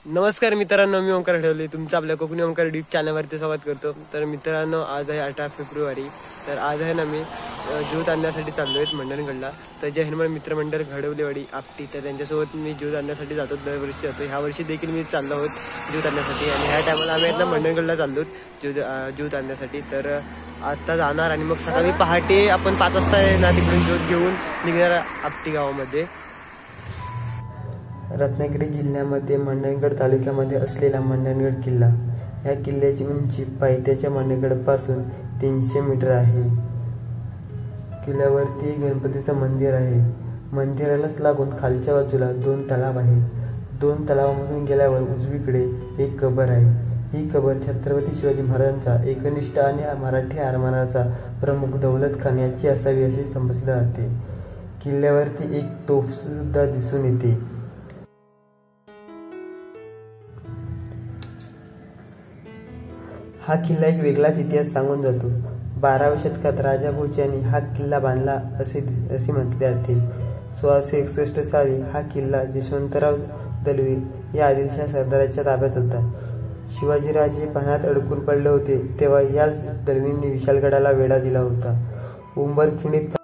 नमस्कार मित्रांनो, मी ओंकार ढवले तुमचं आपल्या कोकणी ओंकार यूट्यूब चॅनलवरती स्वागत करतो। तर मित्रांनो, आज आहे 18 फेब्रुवारी। तर आज आहे ना मी ज्योत आणण्यासाठी चाललो आहे मंडणगडला। तर जय हनुमान मित्रमंडळ घडवलेवाडी आपटी, तर त्यांच्यासोबत मी ज्योत आणण्यासाठी जातो, दरवर्षी जातो। ह्या वर्षी देखील मी चाललो आहोत ज्योत आणण्यासाठी आणि ह्या टायमाला आम्ही आता मंडणगडला चाललो ज्योत आणण्यासाठी। तर आता जाणार आणि मग सकाळी पहाटे आपण 5 वाजता ना तिकडून ज्योत घेऊन निघणार आपटी गावामध्ये। रत्नागिरी जिल्ह्यामध्ये मंडणगड तालुक्यामध्ये असलेला मंडणगड किल्ला, या किल्ल्याची उंची पायथ्याच्या मंडणगडपासून 300 मीटर आहे। किल्ल्यावरती गणपतीचं मंदिर आहे। मंदिरालाच लागून खालच्या बाजूला 2 तलाव आहेत। 2 तलावामधून गेल्यावर उजवीकडे एक कबर आहे। ही कबर छत्रपती शिवाजी महाराजांचा एकनिष्ठ आणि मराठी आरमाराचा प्रमुख दौलत खान याची असावी असे समजले जाते। किल्ल्यावरती एक तोफ सुद्धा दिसून येते। हा किल्ला एक वेगळाच इतिहास सांगून जातो। 12व्या शतकात राजा भोज यांनी हा किल्ला बांधला असे म्हटले जाते। 1661 साली हा किल्ला यशवंतराव दलवे या आदिलशाह सरदाराच्या ताब्यात होता। शिवाजीराजे पाण्यात अडकून पडले होते तेव्हा याच दलवींनी विशाळगडाला वेढा दिला होता। उंबरखिंडीत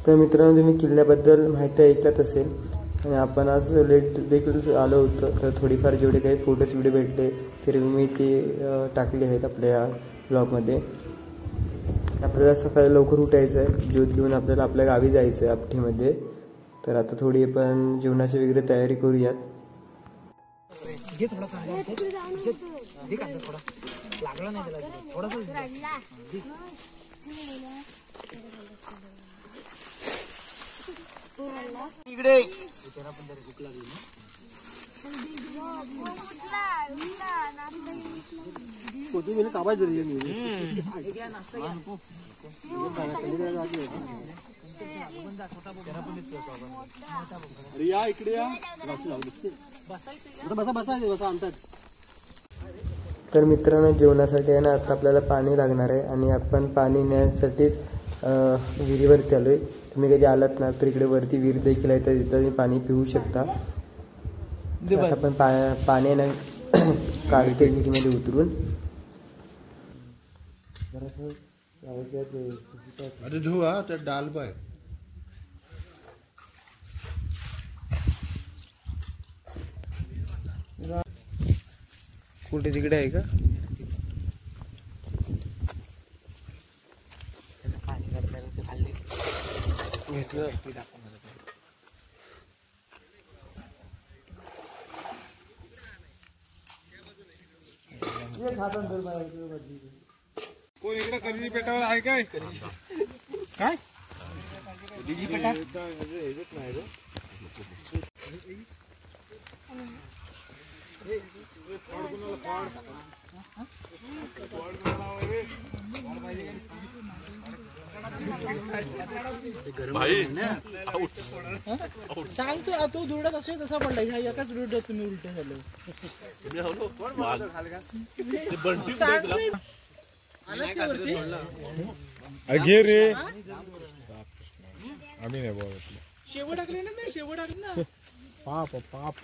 तर मित्रांनो, तुम्ही किल्ल्याबद्दल माहिती ऐकत असेल आणि आपण आज लेट देखील आलो होतो। तर थोडीफार जेवढे काही फोटोज व्हिडिओ भेटले तरी मी ते टाकले आहेत आपल्या ब्लॉगमध्ये। आपल्याला सकाळी लवकर उठायचं आहे, ज्योत घेऊन आपल्याला आपल्या गावी जायचं आहे आपटीमध्ये। तर आता थोडी आपण जेवणाची वगैरे तयारी करूयात। इकडे या इकडे या तर मित्रांनो, जेवणासाठी आहे ना आता आपल्याला पाणी लागणार आहे आणि आपण पाणी नेण्यासाठीच विहिरीवरती आलोय। तुम्ही कधी आलात ना तर इकडे वरती विहीर देखील आहे, तर तिथं पाणी पिऊ शकता। आता आपण पाणी ना काढतोय विहिरीमध्ये उतरून। अरे धुवा तर डाल बाय कुठे तिकडे आहे का? कोण इकडे कधी पेटावर आहे काय? काय सांगतो तो दुरडत असेल तसा पडला एकाच दुरडत तुम्ही उलटे झाले। घे रे आम्ही नाही बोलत। शेवट टाकले ना मी शेवट टाकले ना पाप पाप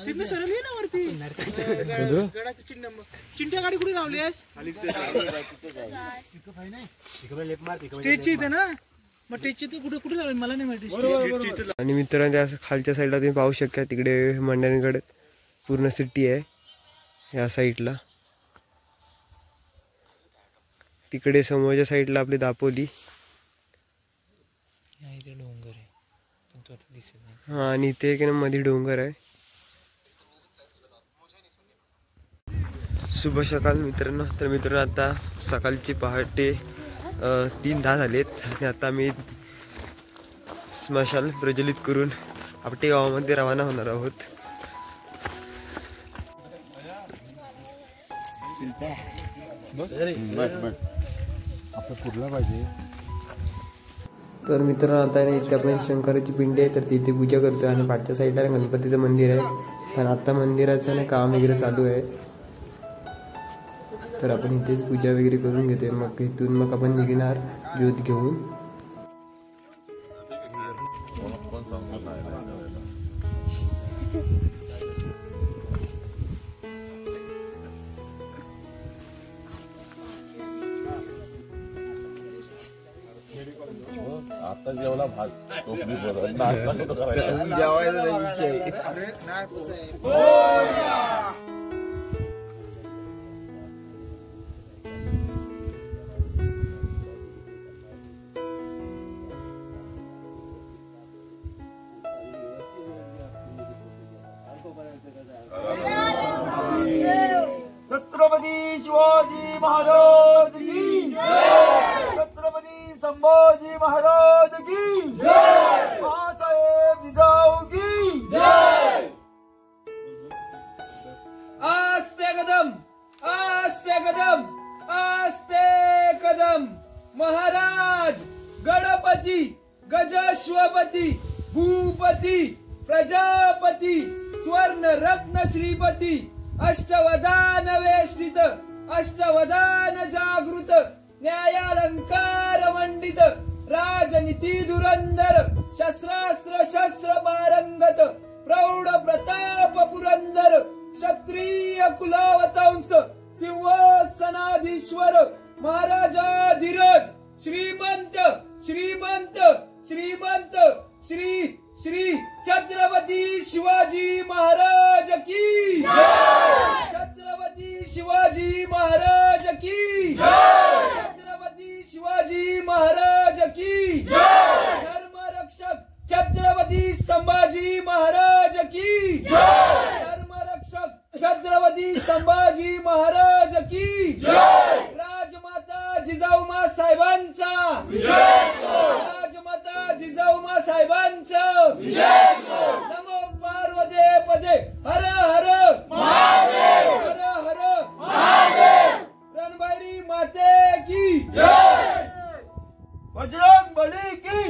तिथं सरळ ये ना वरती गडाचं चिन्ह चिंट्या गाडी कुठे लावलीस? स्टेजची इथे ना, मग स्टेजची ते कुठे कुठे लावली मला नाही माहिती। आणि मित्रांनो, त्या खालच्या साईडला तुम्ही पाहू शकता तिकडे मंडणगड पूर्ण सिटी आहे। या साईडला तिकडे समोरच्या साईडला आपली दापोली डोंगर आहे पण तो आता दिसत नाही। हा, आणि इथे एक मध्ये डोंगर आहे। शुभ सकाळ मित्रांनो। तर मित्रांनो, आता सकाळची पहाटे 3:10 झालेत आणि आता मी स्मशान प्रज्वलित करून आपटे गावामध्ये रवाना होणार आहोत। पुरला पाहिजे. तर मित्रांनो आता ना इथे आपण शंकराची पिंडी आहे तर तिथे पूजा करतोय आणि पाठच्या साईडला गणपतीचं मंदिर आहे. पण आता मंदिराचं ना काम वगैरे चालू आहे तर आपण इथेच पूजा वगैरे करून घेतोय. मग इथून मग आपण निघणार ज्योत घेऊन. आता जेवला भात टोपली बरं नाश्ता कुठं करायचा छत्रपती शिवाजी महाराज की छत्रपती संभाजी महाराज की महासाहेब जिजाऊ की आस्ते कदम आस्ते कदम आस्ते कदम. महाराज गणपती गजश्वपती भूपती प्रजापती स्वर्ण रत्न श्रीपती अष्टवधान वेष्टित अष्टवधान जागृत न्यायालंकार मंडित राजनीती धुरंधर शस्त्रास्त्र शस्त्र पारंगत प्रौढ प्रताप पुरंदर क्षत्रिय कुलावतंस सिंहासनाधीश्वर महाराजाधिराज श्रीमंत श्रीमंत श्रीमंत श्री श्री छत्रपती शिवाजी महाराज की छत्रपती शिवाजी महाराज की छत्रपती शिवाजी महाराज की धर्मरक्षक छत्रपती संभाजी महाराज की धर्मरक्षक छत्रपती संभाजी महाराज की राजमाता जिजाऊमा साहेबांचा राजमाता जिजाऊमा साहेबांचा नमो पार्वते पदे हर हर हर हर रणभैरी माते की बजरंग बली की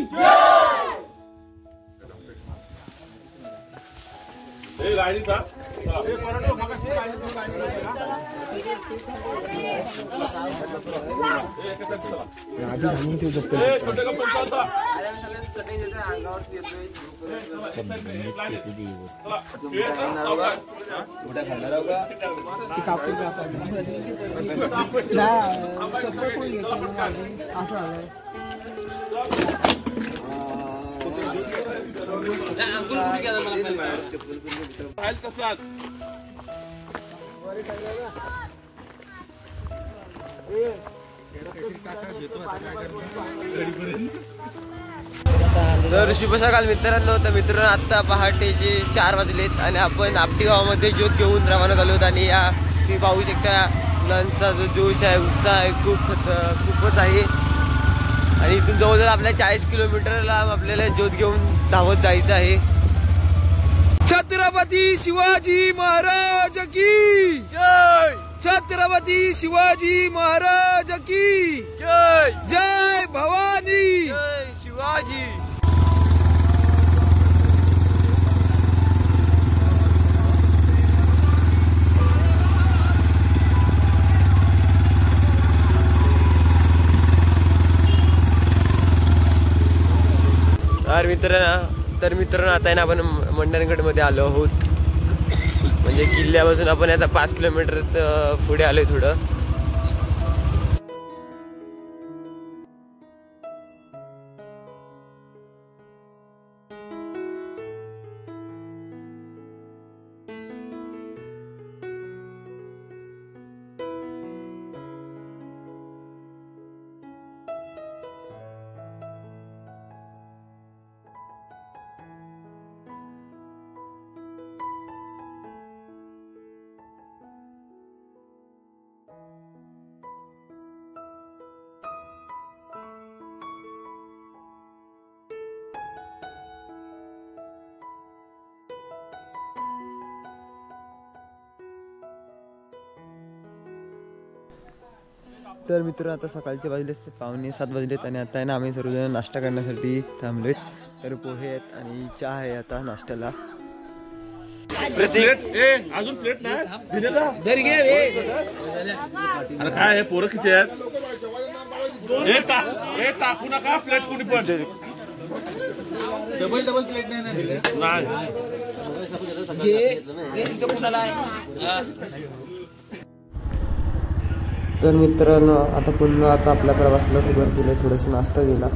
गाडीचा तर शुभ सकाळ मित्रांनो. तर मित्रांनो आता पहाटेचे 4 वाजलेत आणि आपण आपटी गावामध्ये ज्योत घेऊन रवाना झालो आहोत. आणि या तुम्ही पाहू शकता मुलांचा जो जोश आहे उत्साह आहे खूपच आहे. आणि इथून जवळजवळ आपल्याला 40 किलोमीटर लांब आपल्याला ज्योत घेऊन धावत जायचं आहे. छत्रपती शिवाजी महाराज की जय छत्रपती शिवाजी महाराज की जय जय भवानी जय शिवाजी. तर मित्रांनो आता आहे ना आपण मंडणगडमध्ये आलो आहोत. म्हणजे किल्ल्यापासून आपण आता 5 किलोमीटर पुढे आलोय थोडं. तर मित्र आता सकाळचे वाजले 6:45 वाजलेत आणि आता आहे ना आम्ही सर्वजण नाश्ता करण्यासाठी थांबलोय. तर पोहे आहेत आणि चहा आहे आता नाश्त्याला. अजून प्लेट नाही अरे काय आहे पोरं किती आहेत टाकू नका प्लेट कुणी पण डबल प्लेट नाही. तर मित्रांनो आता पुन्हा आपल्या प्रवासाला सुरुवात केली. थोडंसं नाश्ता केला,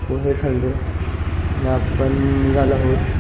पोहे खाल्ले आणि आपण निघालो आहोत.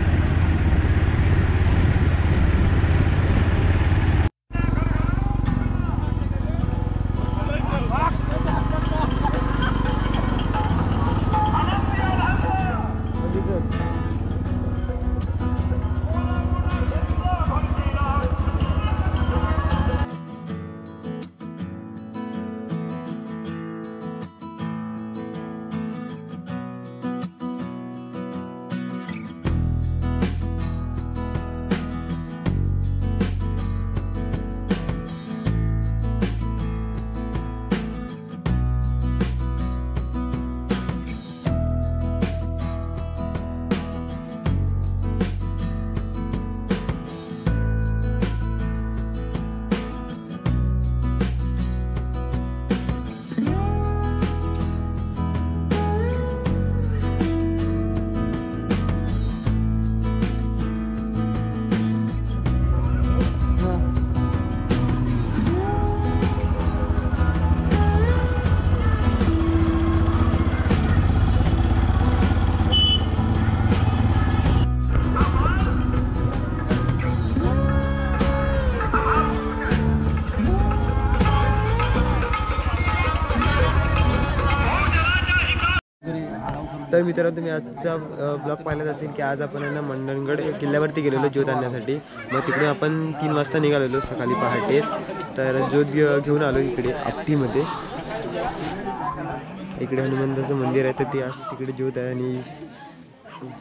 तर मित्रांनो तुम्ही आजचा ब्लॉग पाहिलाच असेल की आज आपण ना मंडणगड किल्ल्यावरती गेलेलो ज्योत आणण्यासाठी. मग तिकडून आपण 3 वाजता निघालेलो सकाळी पहाटेच. तर ज्योत घेऊन आलो इकडे आपटीमध्ये. इकडे हनुमंताचं मंदिर आहे तर ते तिकडे ज्योत आहे आणि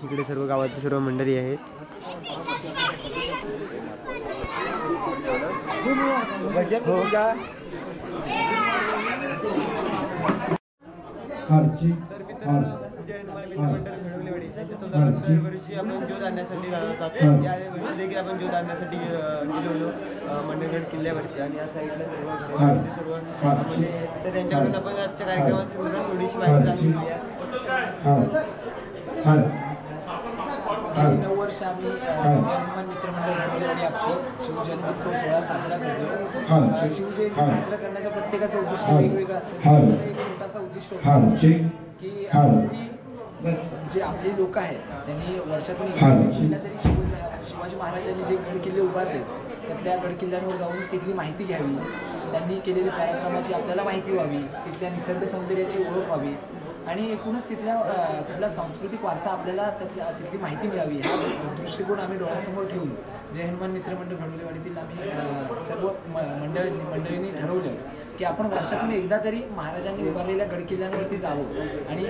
इकडे सर्व गावातली सर्व मंडळी आहेत. दरवर्षी आपण ज्योत आणण्यासाठी जातो. या वर्षी देखील आपण ज्योत आणण्यासाठी गेलो होतो मंडणगड किल्ल्यावरती आणि या साईडला सर्व म्हणजे तर त्यांच्याकडून आपण आजच्या कार्यक्रमात थोडीशी माहिती जाणून घेऊया. 9 वर्ष आम्ही हनुमान मित्रमंडळ आपली शिवजन्मोत्सव सोहळा साजरा करतो. शिवजयंती साजरा करण्याचा प्रत्येकाचं उद्दिष्ट वेगवेगळं असतं. एक छोटासा उद्दिष्ट होतं की जे आपले लोक आहेत त्यांनी वर्षातून एकदा तरी शिवाजी महाराजांनी जे गड किल्ले उभारले त्यातल्या गड किल्ल्यांवर जाऊन तिथली माहिती घ्यावी, त्यांनी केलेली पराक्रमाची आपल्याला माहिती व्हावी, तिथल्या निसर्ग सौंदर्याची ओळख व्हावी आणि एकूणच तिथला सांस्कृतिक वारसा आपल्याला तिथली माहिती मिळावी हा दृष्टिकोन आम्ही डोळ्यासमोर ठेवून जय हनुमान मित्रमंडळ घडवलेवाडीतील आम्ही सर्व मंडळींनी ठरवलं की आपण वर्षातून एकदा तरी महाराजांनी उभारलेल्या गडकिल्ल्यांवरती जावं आणि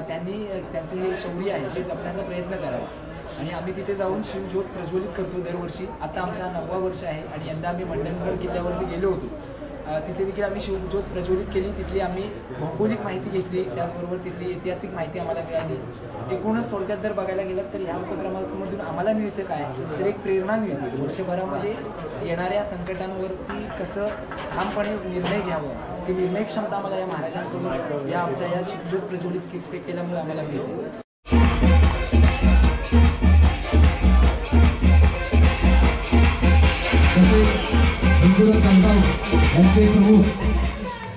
त्यांचे हे शौर्य आहे ते जपण्याचा प्रयत्न करावा. आणि आम्ही तिथे जाऊन शिवज्योत प्रज्वलित करतो दरवर्षी. आता आमचा 9वा वर्ष आहे आणि यंदा आम्ही मंडणगड किल्ल्यावरती गेलो होतो. तिथे देखील आम्ही शिवज्योत प्रज्वलित केली. तिथली आम्ही भौगोलिक माहिती घेतली, त्याचबरोबर तिथली ऐतिहासिक माहिती आम्हाला मिळाली. एकूणच थोडक्यात जर बघायला गेलं तर ह्या उपक्रमामधून आम्हाला मिळते काय तर एक प्रेरणा मिळते वर्षभरामध्ये येणाऱ्या संकटांवरती कसं ठामपणे निर्णय घ्यावं ती निर्णय क्षमता आम्हाला या महाराजांकडून या आमच्या या शिवज्योत प्रज्वलित केल्यामुळे आम्हाला मिळते. यांचे प्रमुख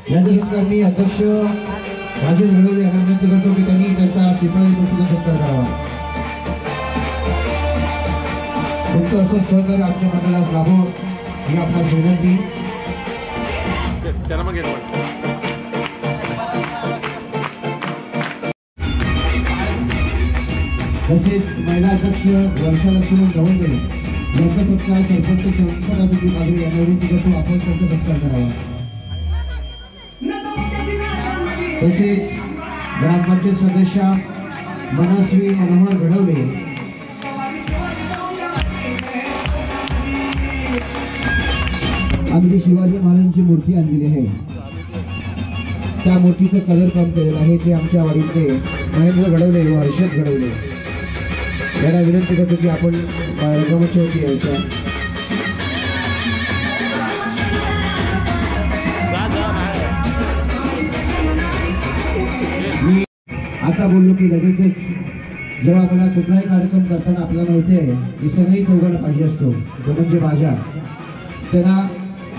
यांच्यानंतर मी अध्यक्ष राजेश घडवले यांना विनंती करतो की त्यांनी त्यांचा शिपाई गोष्टीचा सत्कार करावा. तुमचं असं सहकार्य आमच्या मंडळास लाभो ही आपल्याला विनंती. तसेच महिला अध्यक्ष वर्षालक्ष्मी गवंडे यांचा सत्कार सरपंच संपदासाठी कादरी यांना विनंती करतो आपण त्यांचा सत्कार करावा. तसेच ग्रामपंचायत सदस्या मनस्वी मनोहर घडवले आम्ही शिवाजी महाराजांची मूर्ती आणलेली आहे. त्या मूर्तीचं कलर काम केलेलं आहे ते आमच्या वाडीतले महेंद्र घडवले व हर्षद घडवले यांना विनंती करतो की आपण रंगमंचावरती यायचं. मी आता बोललो की लगेचच जेव्हा आपल्याला कुठलाही कार्यक्रम करताना आपल्याला माहिती आहे की सगळी चौघडं पाहिजे असतो तो म्हणजे भाज्या. त्यांना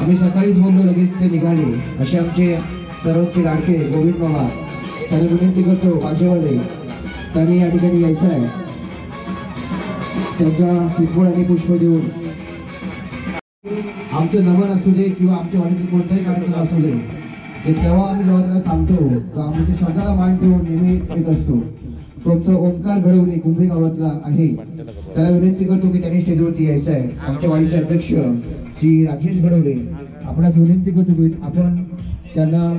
आम्ही सकाळीच बोललो लगेच ते निघाले. असे आमचे सर्वांचे लाडके गोविंद मामा त्यांनी विनंती करतो भाजेवाले त्यांनी या ठिकाणी यायचं आहे. त्यांचा फुटबॉल आणि पुष्प देऊन आमचं नमन असू दे किंवा आमच्या वाडीतील कोणताही कार्यक्रम असू दे ते तेव्हा आम्ही जेव्हा त्याला सांगतो तर आम्ही स्वतःला मान ठेवून नेहमी येत असतो. तुमचं ओंकार घडवणे कुंभे गावातला आहे त्याला विनंती करतो की त्यांनी स्टेजवरती यायचं आहे. आमच्या वाडीचे अध्यक्ष श्री राजेश घडवले आपणास विनंती करतो की आपण त्यांना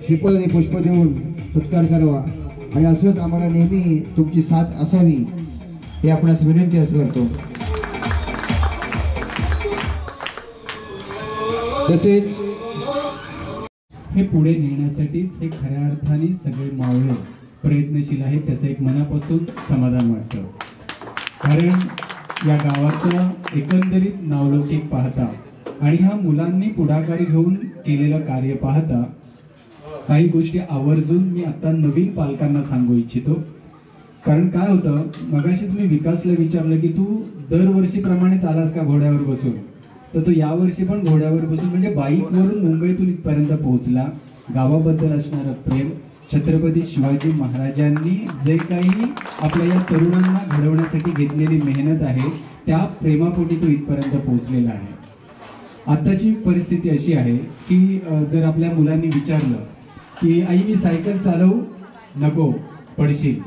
श्रीफळ आणि पुष्प देऊन सत्कार करावा आणि असंच आम्हाला नेहमी तुमची साथ असावी हे आपणास विनंती करतो. तसेच हे पुढे नेण्यासाठीच हे खऱ्या अर्थाने सगळे मावळे प्रयत्नशील आहेत. त्याचं एक मनापासून समाधान वाटतं. कारण या गावाचं एकंदरीत नावलौकिक पाहता आणि ह्या मुलांनी पुढाकार घेऊन केलेलं कार्य पाहता काही गोष्टी आवर्जून मी आता नवीन पालकांना सांगू इच्छितो. कारण काय होतं मगाशीच मी विकासला विचारलं की तू दरवर्षीप्रमाणेच आलास का घोड्यावर बसून, तर तो यावर्षी पण घोड्यावर बसून म्हणजे बाईकवरून मुंबईतून इथपर्यंत पोहोचला. गावाबद्दल असणारं प्रेम, छत्रपती शिवाजी महाराजांनी जे काही आपल्या या तरुणांना घडवण्यासाठी घेतलेली मेहनत आहे त्या प्रेमापोटी तो इथपर्यंत पोहोचलेला आहे. आत्ताची परिस्थिती अशी आहे की जर आपल्या मुलांनी विचारलं की आई मी सायकल चालवू, नको पडशील.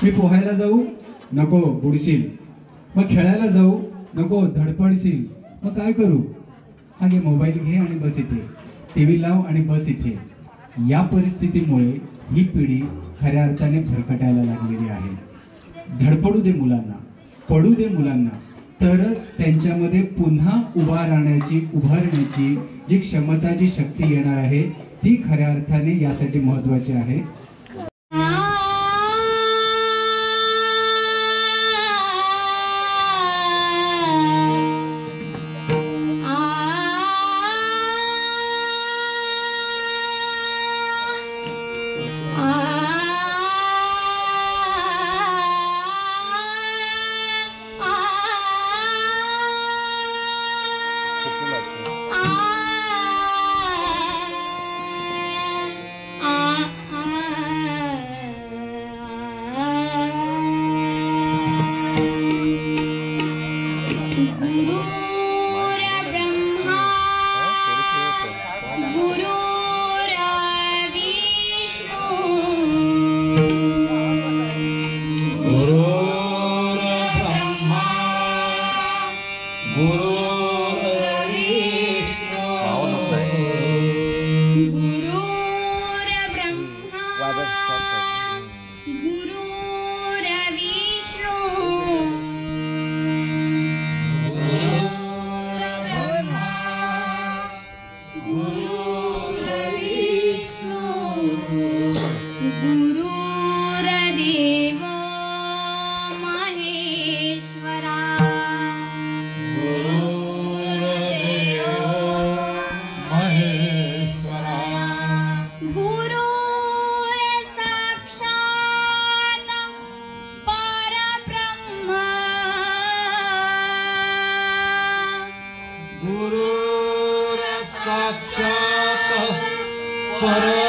मी पोहायला जाऊ, नको बुडशील. मग खेळायला जाऊ, नको धडपडशील. मग काय करू? हा घे मोबाईल घे आणि बस इथे, टीव्ही लाव आणि बस इथे. या परिस्थितीमुळे ही पिढी खऱ्या अर्थाने भरकटायला लागलेली आहे. धडपडू दे मुलांना, पडू दे मुलांना, तरच त्यांच्यामध्ये पुन्हा उभारण्याची जी क्षमता जी शक्ती येणार आहे ती खऱ्या अर्थाने यासाठी महत्त्वाची आहे. Bye.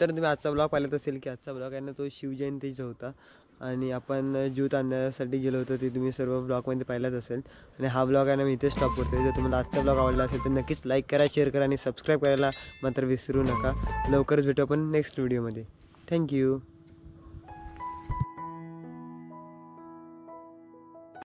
मित्रांनो तुम्ही आजचा ब्लॉग पाहिलाच असेल की आजचा ब्लॉग आहे ना तो शिवजयंतीचा होता आणि आपण ज्यूत आणण्यासाठी गेलो होतो ते तुम्ही सर्व ब्लॉगमध्ये पाहिलाच असेल. आणि हा ब्लॉग आहे ना मी इथे स्टॉप करतो. जर तुम्हाला आजचा ब्लॉग आवडला असेल तर नक्कीच लाईक करा, शेअर करा आणि सबस्क्राईब करायला मात्र विसरू नका. लवकरच भेटू आपण नेक्स्ट व्हिडिओमध्ये. थँक्यू.